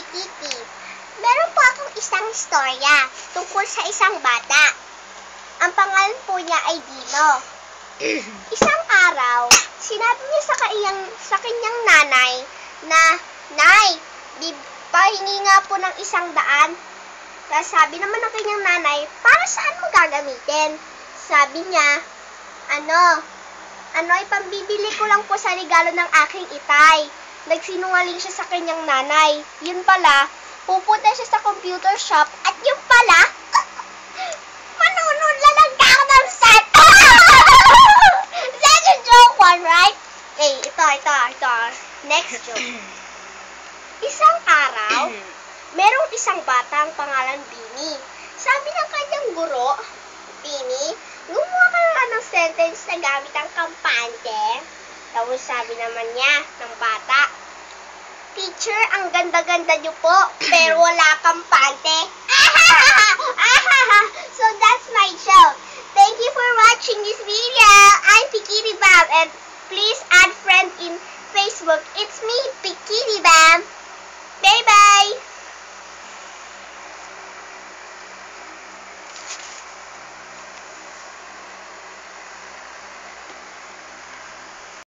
Kitty. Meron po akong isang istorya tungkol sa isang bata. Ang pangalan po niya ay Dino. Isang araw, sinabi niya sa kanyang nanay na, "Nay, di pahingi nga po ng 100." Tapos sabi naman ng kanyang nanay, "Para saan mo gagamitin?" Sabi niya, ipambibili ko lang po sa regalo ng aking itay." Nagsinungaling siya sa kanyang nanay. Yun pala, pupunta siya sa computer shop at yung pala, manunod lang ako ng set. That's a joke one, right? Okay, ito. Next joke. Isang araw, merong isang batang pangalan Bini. Sabi ng kanyang guro, "Bini, gumawa ka na ng sentence na gamit ang kampante." Tapos sabi naman niya ng bata, "Teacher, ang ganda-ganda niyo po, pero wala kampante." So that's my joke. Thank you for watching this video. I'm Pikiri Bam, and please add friend in Facebook. It's me, Pikiri Bam. Bye-bye.